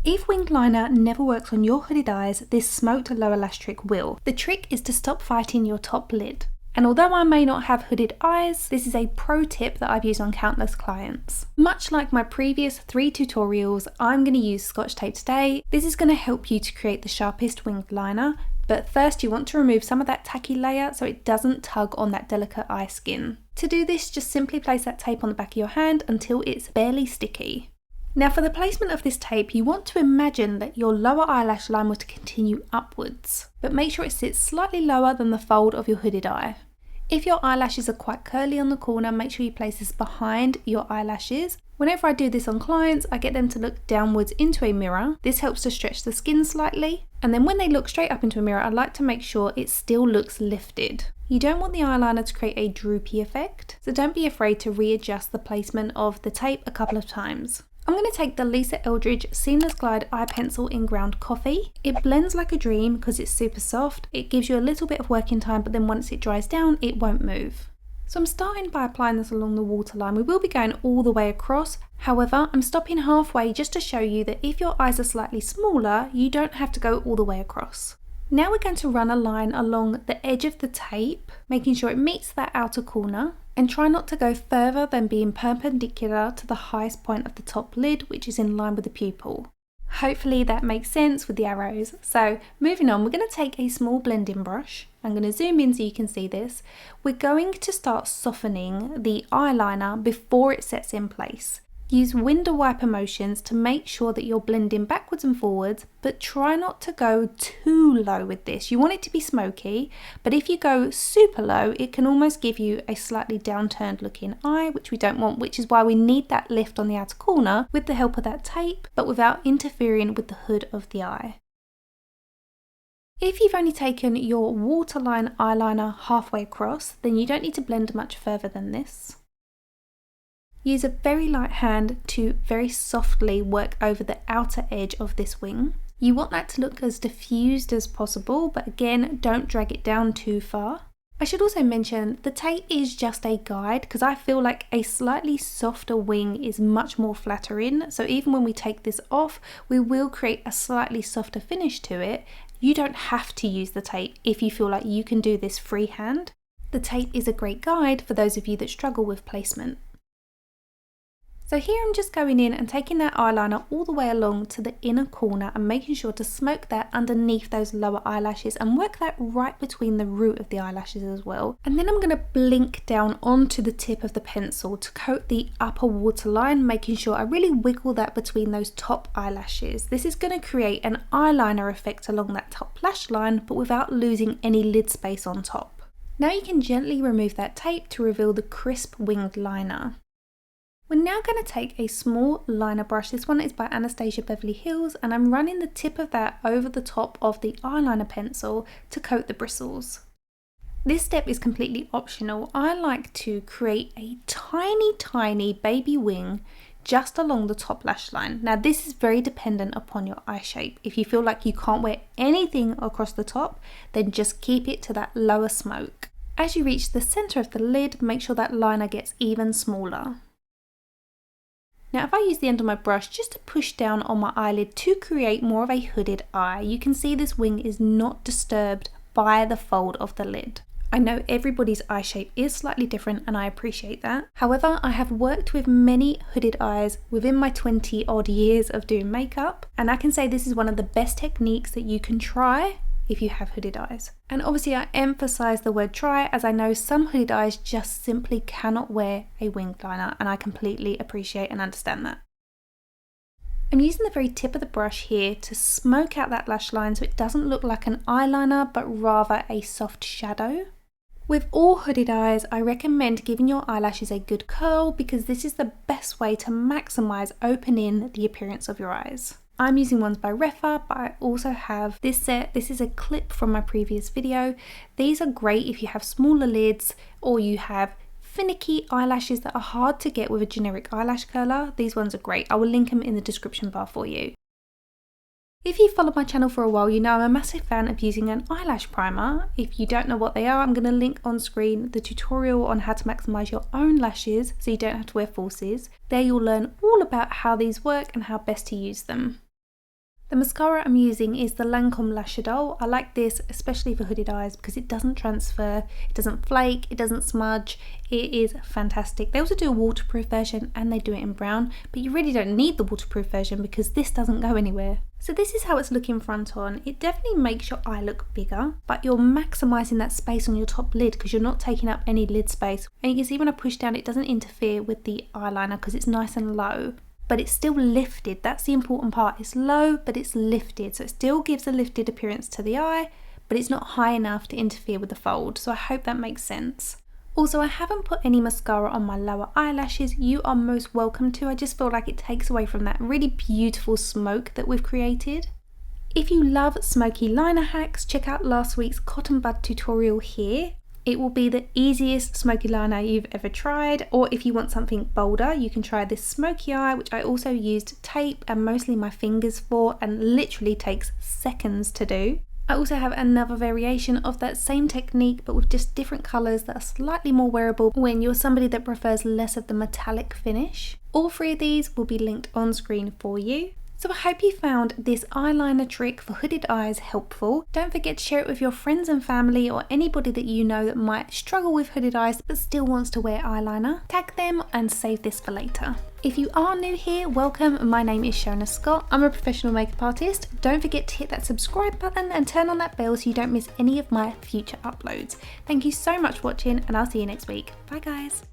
If winged liner never works on your hooded eyes, this smoked lower lash trick will. The trick is to stop fighting your top lid. And although I may not have hooded eyes, this is a pro tip that I've used on countless clients. Much like my previous 3 tutorials, I'm going to use Scotch tape today. This is going to help you to create the sharpest winged liner, but first you want to remove some of that tacky layer so it doesn't tug on that delicate eye skin. To do this, just simply place that tape on the back of your hand until it's barely sticky. Now for the placement of this tape, you want to imagine that your lower eyelash line were to continue upwards, but make sure it sits slightly lower than the fold of your hooded eye. If your eyelashes are quite curly on the corner, make sure you place this behind your eyelashes. Whenever I do this on clients, I get them to look downwards into a mirror. This helps to stretch the skin slightly. And then when they look straight up into a mirror, I like to make sure it still looks lifted. You don't want the eyeliner to create a droopy effect, so don't be afraid to readjust the placement of the tape a couple of times. I'm going to take the Lisa Eldridge Seamless Glide Eye Pencil in Ground Coffee. It blends like a dream because it's super soft. It gives you a little bit of working time, but then once it dries down, it won't move. So I'm starting by applying this along the waterline. We will be going all the way across. However, I'm stopping halfway just to show you that if your eyes are slightly smaller, you don't have to go all the way across. Now we're going to run a line along the edge of the tape, making sure it meets that outer corner. And try not to go further than being perpendicular to the highest point of the top lid, which is in line with the pupil. Hopefully that makes sense with the arrows. So moving on, we're going to take a small blending brush. I'm going to zoom in so you can see this. We're going to start softening the eyeliner before it sets in place. Use window wiper motions to make sure that you're blending backwards and forwards, but try not to go too low with this. You want it to be smoky, but if you go super low, it can almost give you a slightly downturned looking eye, which we don't want, which is why we need that lift on the outer corner with the help of that tape, but without interfering with the hood of the eye. If you've only taken your waterline eyeliner halfway across, then you don't need to blend much further than this. Use a very light hand to very softly work over the outer edge of this wing. You want that to look as diffused as possible, but again, don't drag it down too far. I should also mention the tape is just a guide because I feel like a slightly softer wing is much more flattering. So even when we take this off, we will create a slightly softer finish to it. You don't have to use the tape if you feel like you can do this freehand. The tape is a great guide for those of you that struggle with placement. So here I'm just going in and taking that eyeliner all the way along to the inner corner and making sure to smoke that underneath those lower eyelashes and work that right between the root of the eyelashes as well. And then I'm going to blink down onto the tip of the pencil to coat the upper waterline, making sure I really wiggle that between those top eyelashes. This is going to create an eyeliner effect along that top lash line, but without losing any lid space on top. Now you can gently remove that tape to reveal the crisp winged liner. We're now going to take a small liner brush. This one is by Anastasia Beverly Hills, and I'm running the tip of that over the top of the eyeliner pencil to coat the bristles. This step is completely optional. I like to create a tiny baby wing just along the top lash line. Now this is very dependent upon your eye shape. If you feel like you can't wear anything across the top, then just keep it to that lower smoke. As you reach the center of the lid, make sure that liner gets even smaller. Now if I use the end of my brush just to push down on my eyelid to create more of a hooded eye, you can see this wing is not disturbed by the fold of the lid. I know everybody's eye shape is slightly different and I appreciate that. However, I have worked with many hooded eyes within my 20 odd years of doing makeup, and I can say this is one of the best techniques that you can try if you have hooded eyes. And obviously I emphasize the word try, as I know some hooded eyes just simply cannot wear a winged liner, and I completely appreciate and understand that. I'm using the very tip of the brush here to smoke out that lash line so it doesn't look like an eyeliner but rather a soft shadow. With all hooded eyes, I recommend giving your eyelashes a good curl because this is the best way to maximize opening the appearance of your eyes. I'm using ones by Refa, but I also have this set. This is a clip from my previous video. These are great if you have smaller lids or you have finicky eyelashes that are hard to get with a generic eyelash curler. These ones are great. I will link them in the description bar for you. If you've followed my channel for a while, you know I'm a massive fan of using an eyelash primer. If you don't know what they are, I'm going to link on screen the tutorial on how to maximize your own lashes so you don't have to wear falsies. There you'll learn all about how these work and how best to use them. The mascara I'm using is the Lancome Lash Idol. I like this especially for hooded eyes because it doesn't transfer, it doesn't flake, it doesn't smudge. It is fantastic. They also do a waterproof version and they do it in brown, but you really don't need the waterproof version because this doesn't go anywhere. So this is how it's looking front on. It definitely makes your eye look bigger, but you're maximising that space on your top lid because you're not taking up any lid space. And you can see when I push down, it doesn't interfere with the eyeliner because it's nice and low. But it's still lifted. That's the important part. It's low, but it's lifted. So it still gives a lifted appearance to the eye, but it's not high enough to interfere with the fold. So I hope that makes sense. Also, I haven't put any mascara on my lower eyelashes. You are most welcome to. I just feel like it takes away from that really beautiful smoke that we've created. If you love smoky liner hacks, check out last week's cotton bud tutorial here. It will be the easiest smoky liner you've ever tried, or if you want something bolder, you can try this smoky eye, which I also used tape and mostly my fingers for, and literally takes seconds to do. I also have another variation of that same technique, but with just different colours that are slightly more wearable when you're somebody that prefers less of the metallic finish. All three of these will be linked on screen for you. So I hope you found this eyeliner trick for hooded eyes helpful. Don't forget to share it with your friends and family or anybody that you know that might struggle with hooded eyes but still wants to wear eyeliner. Tag them and save this for later. If you are new here, welcome. My name is Shonagh Scott. I'm a professional makeup artist. Don't forget to hit that subscribe button and turn on that bell so you don't miss any of my future uploads. Thank you so much for watching and I'll see you next week. Bye guys.